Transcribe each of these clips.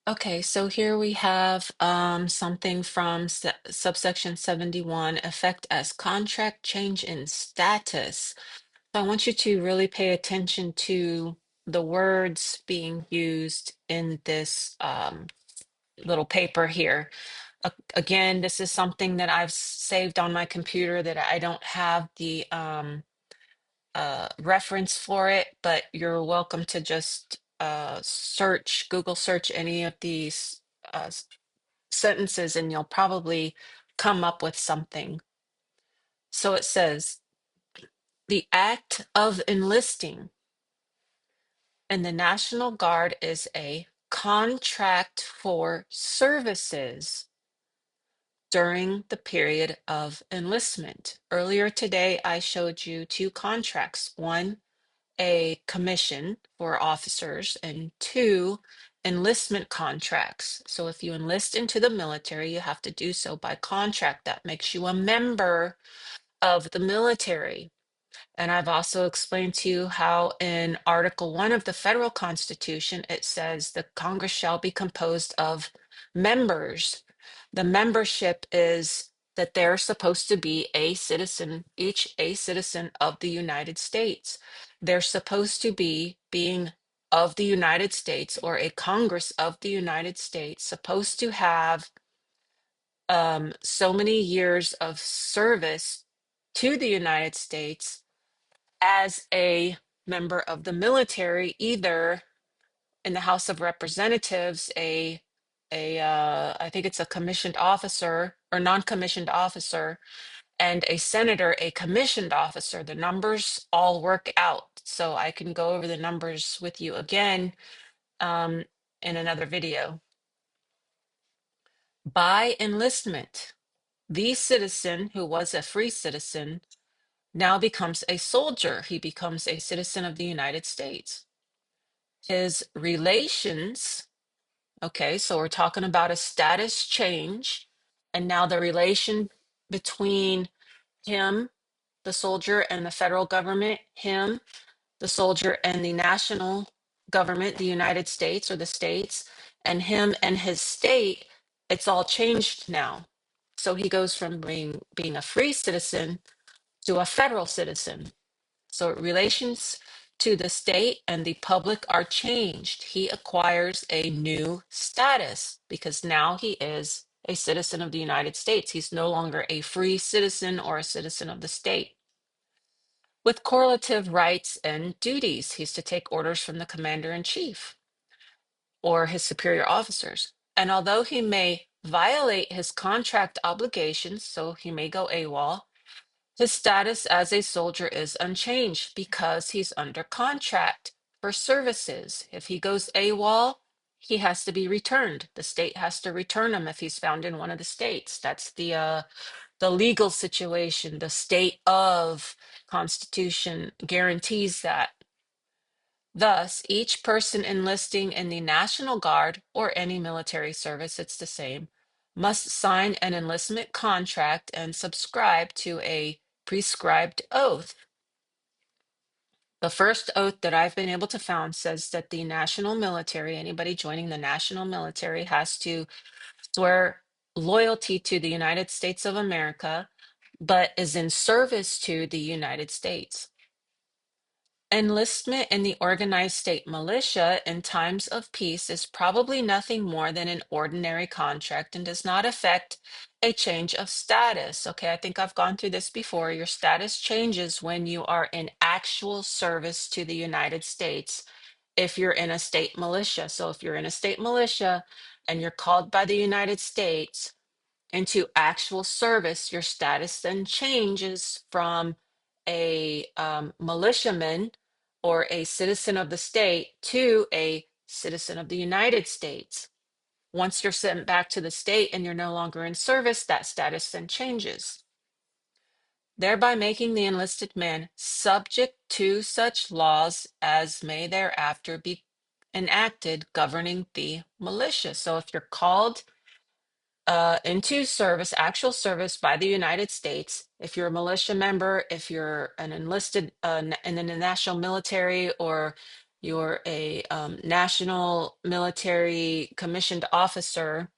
Okay, so here we have something from subsection 71, effect as contract change in status. So I want you to really pay attention to the words being used in this little paper here. Again, this is something that I've saved on my computer that I don't have the reference for it, but you're welcome to just Google search any of these sentences and you'll probably come up with something. So it says, the act of enlisting in the National Guard is a contract for services during the period of enlistment. Earlier today, I showed you two contracts. One, a commission for officers, and two, enlistment contracts. So if you enlist into the military, you have to do so by contract. That makes you a member of the military. And I've also explained to you how in Article 1 of the federal Constitution, it says the Congress shall be composed of members. The membership is that they're supposed to be a citizen, each a citizen of the United States. They're supposed to be being of the United States or a Congress of the United States, supposed to have so many years of service to the United States as a member of the military, either in the House of Representatives, I think it's a commissioned officer or non-commissioned officer, and a senator, a commissioned officer. The numbers all work out. So I can go over the numbers with you again um, in another video. By enlistment, the citizen who was a free citizen now becomes a soldier. He becomes a citizen of the United States. His relations, okay, so we're talking about a status change, and now the relation between him, the soldier, and the federal government, him, the soldier, and the national government, the United States or the states, and him and his state, it's all changed now. So he goes from being a free citizen to a federal citizen. So relations to the state and the public are changed. He acquires a new status because now he is a citizen of the United States. He's no longer a free citizen or a citizen of the state. With correlative rights and duties, he's to take orders from the commander in chief or his superior officers. And although he may violate his contract obligations, so he may go AWOL, his status as a soldier is unchanged because he's under contract for services. If he goes AWOL, he has to be returned. The state has to return him if he's found in one of the states. That's the legal situation. The state of Constitution guarantees that. Thus, each person enlisting in the National Guard or any military service, it's the same, must sign an enlistment contract and subscribe to a prescribed oath. The first oath that I've been able to find says that the national military, anybody joining the national military, has to swear loyalty to the United States of America, but is in service to the United States. Enlistment in the organized state militia in times of peace is probably nothing more than an ordinary contract and does not affect a change of status. Okay, I think I've gone through this before. Your status changes when you are in actual service to the United States if you're in a state militia. So if you're in a state militia and you're called by the United States into actual service, your status then changes from a militiaman or a citizen of the state to a citizen of the United States. Once you're sent back to the state and you're no longer in service, that status then changes, thereby making the enlisted man subject to such laws as may thereafter be enacted governing the militia. So if you're called into service, actual service by the United States, if you're a militia member, if you're an enlisted in the national military, or you're a national military commissioned officer,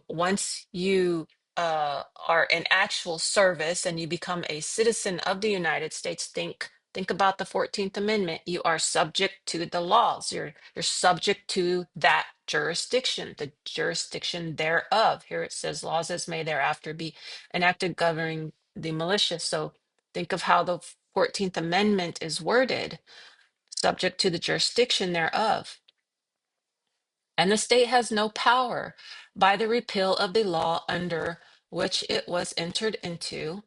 once you are in actual service and you become a citizen of the United States, think about the 14th Amendment. You are subject to the laws. You're subject to that jurisdiction, the jurisdiction thereof. Here it says laws as may thereafter be enacted governing the militia. So think of how the 14th Amendment is worded, subject to the jurisdiction thereof. And the state has no power by the repeal of the law under which it was entered into,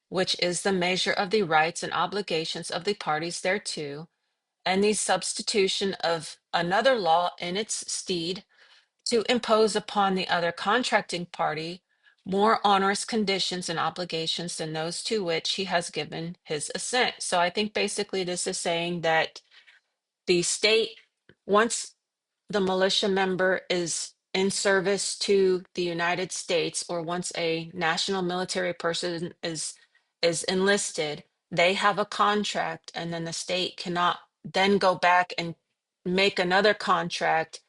which is the measure of the rights and obligations of the parties thereto, and the substitution of another law in its stead, to impose upon the other contracting party more onerous conditions and obligations than those to which he has given his assent. So I think basically this is saying that the state, once the militia member is in service to the United States, or once a national military person is enlisted, they have a contract, and then the state cannot then go back and make another contract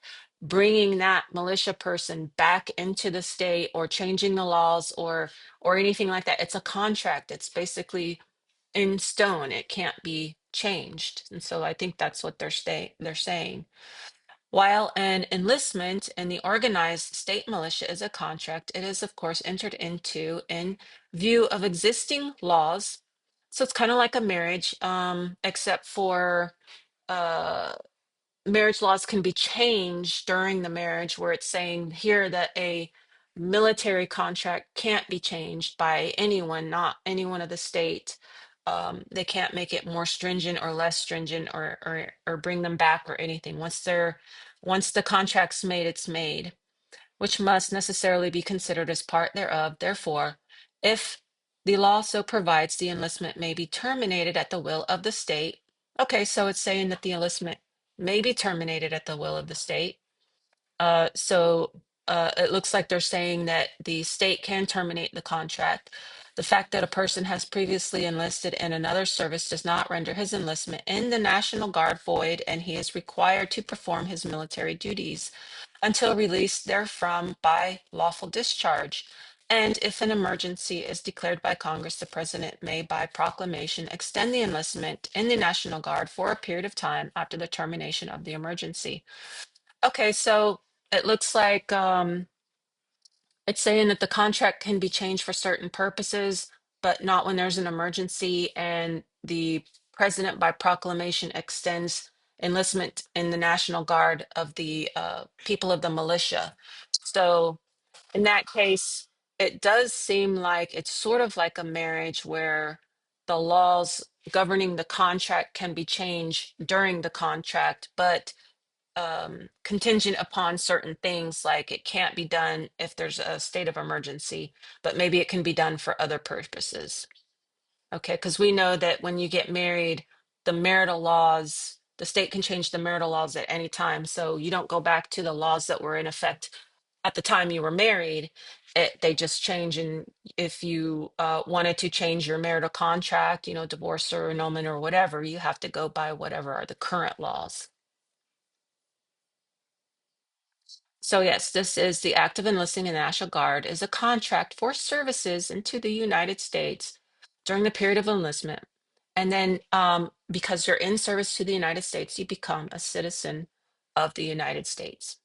bringing that militia person back into the state or changing the laws or anything like that. It's a contract. It's basically in stone. It can't be changed. And so I think that's what they're saying. While an enlistment in the organized state militia is a contract, it is, of course, entered into in view of existing laws. So it's kind of like a marriage, except for uh, marriage laws can be changed during the marriage, where it's saying here that a military contract can't be changed by anyone, not anyone of the state. They can't make it more stringent or less stringent, or bring them back or anything. Once the contract's made, it's made, which must necessarily be considered as part thereof. Therefore, if the law so provides, the enlistment may be terminated at the will of the state. Okay, so it's saying that the enlistment may be terminated at the will of the state. So it looks like they're saying that the state can terminate the contract. The fact that a person has previously enlisted in another service does not render his enlistment in the National Guard void, and he is required to perform his military duties until released therefrom by lawful discharge. And if an emergency is declared by Congress, the president may, by proclamation, extend the enlistment in the National Guard for a period of time after the termination of the emergency. Okay, so it looks like it's saying that the contract can be changed for certain purposes, but not when there's an emergency, and the president by proclamation extends enlistment in the National Guard of the people of the militia. So in that case, it does seem like it's sort of like a marriage where the laws governing the contract can be changed during the contract, but contingent upon certain things, like it can't be done if there's a state of emergency, but maybe it can be done for other purposes. Okay, because we know that when you get married, the marital laws, the state can change the marital laws at any time. So you don't go back to the laws that were in effect at the time you were married. They just change. And if you wanted to change your marital contract, divorce or annulment or whatever, you have to go by whatever are the current laws. So yes, this is the act of enlisting in the National Guard is a contract for services into the United States during the period of enlistment. And then because you're in service to the United States, you become a citizen of the United States.